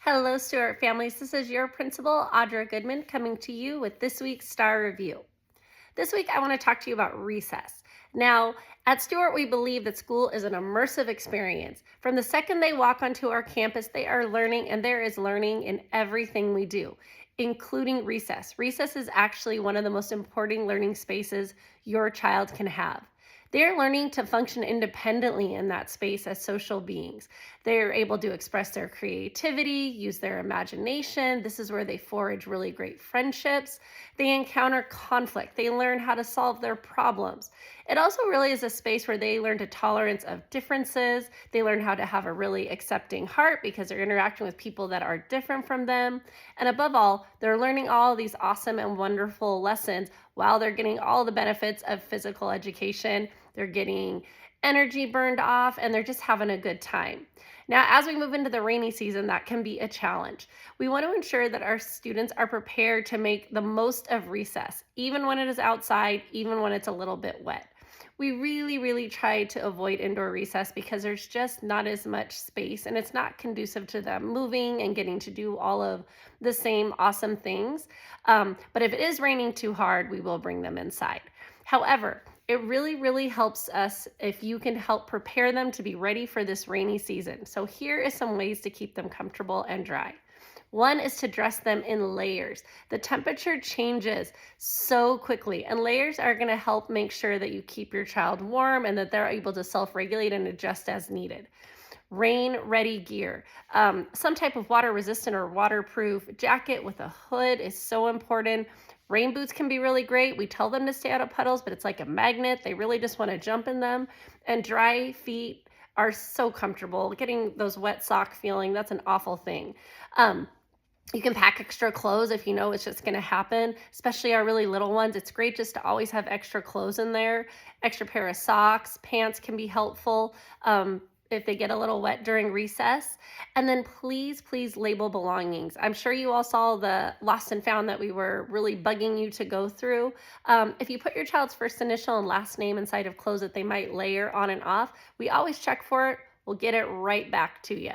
Hello, Stewart families. This is your principal, Audra Goodman, coming to you with this week's Star Review. This week, I want to talk to you about recess. Now, at Stewart, we believe that school is an immersive experience. From the second they walk onto our campus, they are learning, and there is learning in everything we do, including recess. Recess is actually one of the most important learning spaces your child can have. They're learning to function independently in that space as social beings. They're able to express their creativity, use their imagination. This is where they forge really great friendships. They encounter conflict. They learn how to solve their problems. It also really is a space where they learn to tolerance of differences. They learn how to have a really accepting heart because they're interacting with people that are different from them. And above all, they're learning all these awesome and wonderful lessons while they're getting all the benefits of physical education. They're getting energy burned off, and they're just having a good time. Now, as we move into the rainy season, that can be a challenge. We want to ensure that our students are prepared to make the most of recess, even when it is outside, even when it's a little bit wet. We really try to avoid indoor recess because there's just not as much space and it's not conducive to them moving and getting to do all of the same awesome things. But if it is raining too hard, we will bring them inside. However, it really helps us if you can help prepare them to be ready for this rainy season. So here is some ways to keep them comfortable and dry. One is to dress them in layers. The temperature changes so quickly, and layers are going to help make sure that you keep your child warm and that they're able to self-regulate and adjust as needed. Rain-ready gear. Some type of water-resistant or waterproof jacket with a hood is so important. Rain boots can be really great. We tell them to stay out of puddles, but it's like a magnet. They really just want to jump in them. And dry feet are so comfortable. Getting those wet sock feeling, that's an awful thing. You can pack extra clothes if you know it's just going to happen, especially our really little ones. It's great just to always have extra clothes in there. Extra pair of socks, pants can be helpful if they get a little wet during recess. And then please label belongings. I'm sure you all saw the lost and found that we were really bugging you to go through. If you put your child's first initial and last name inside of clothes that they might layer on and off, we always check for it. We'll get it right back to you.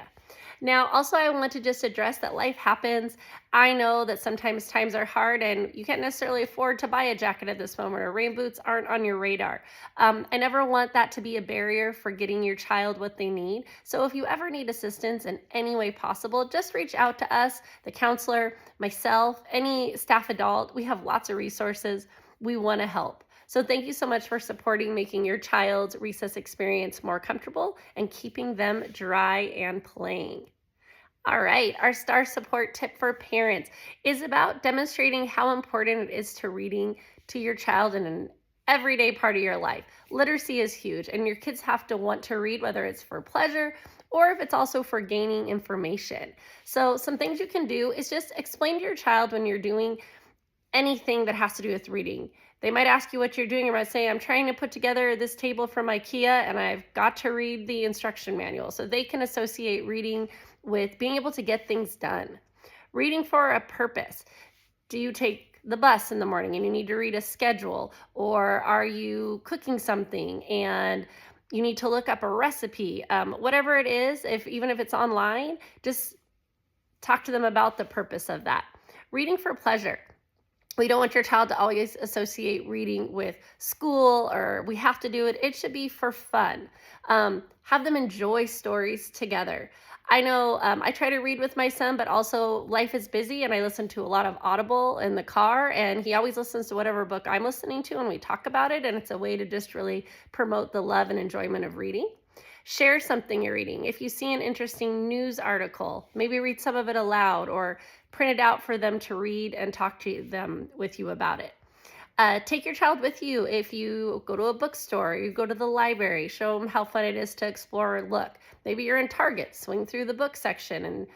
Now, also, I want to just address that life happens. I know that sometimes times are hard and you can't necessarily afford to buy a jacket at this moment, or rain boots aren't on your radar. I never want that to be a barrier for getting your child what they need. So if you ever need assistance in any way possible, just reach out to us, the counselor, myself, any staff adult. We have lots of resources. We want to help. So thank you so much for supporting making your child's recess experience more comfortable and keeping them dry and playing. All right, our star support tip for parents is about demonstrating how important it is to reading to your child in an everyday part of your life. Literacy is huge, and your kids have to want to read, whether it's for pleasure or if it's also for gaining information. So some things you can do is just explain to your child when you're doing anything that has to do with reading. They might ask you what you're doing. You might say, I'm trying to put together this table from IKEA and I've got to read the instruction manual. So they can associate reading with being able to get things done. Reading for a purpose. Do you take the bus in the morning and you need to read a schedule? Or are you cooking something and you need to look up a recipe? Whatever it is, even if it's online, just talk to them about the purpose of that. Reading for pleasure. We don't want your child to always associate reading with school or we have to do it. It should be for fun. Have them enjoy stories together. I know I try to read with my son, but also life is busy and I listen to a lot of Audible in the car, and he always listens to whatever book I'm listening to and we talk about it, and it's a way to just really promote the love and enjoyment of reading. Share something you're reading. If you see an interesting news article, maybe read some of it aloud or print it out for them to read and talk to them with you about it. Take your child with you if you go to a bookstore, you go to the library, show them how fun it is to explore and look. Maybe you're in Target, swing through the book section and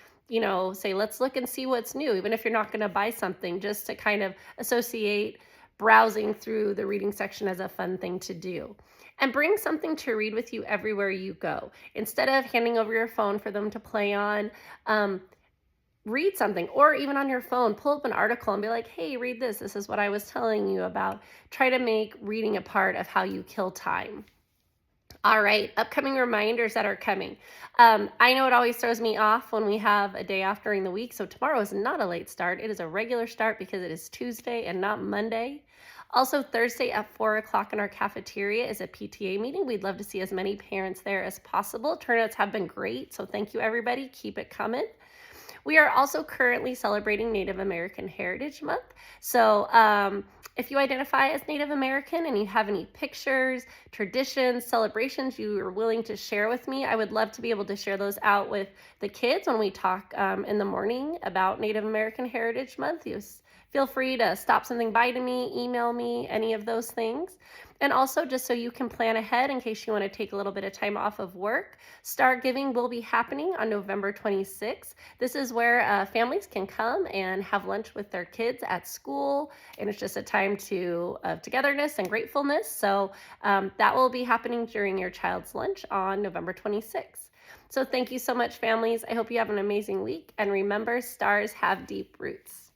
say, let's look and see what's new, even if you're not going to buy something, just to kind of associate browsing through the reading section as a fun thing to do. And bring something to read with you everywhere you go. Instead of handing over your phone for them to play on, read something, or even on your phone, pull up an article and be like, hey, read this. This is what I was telling you about. Try to make reading a part of how you kill time. All right, upcoming reminders that are coming. I know it always throws me off when we have a day off during the week. So tomorrow is not a late start. It is a regular start because it is Tuesday and not Monday. Also, Thursday at 4 o'clock in our cafeteria is a PTA meeting. We'd love to see as many parents there as possible. Turnouts have been great. So thank you, everybody. Keep it coming. We are also currently celebrating Native American Heritage Month. So if you identify as Native American and you have any pictures, traditions, celebrations you are willing to share with me, I would love to be able to share those out with the kids when we talk in the morning about Native American Heritage Month. Feel free to stop something by to me, email me, any of those things. And also, just so you can plan ahead in case you want to take a little bit of time off of work, Star Giving will be happening on November 26th. This is where families can come and have lunch with their kids at school, and it's just a time of togetherness and gratefulness. So that will be happening during your child's lunch on November 26th. So thank you so much, families. I hope you have an amazing week. And remember, stars have deep roots.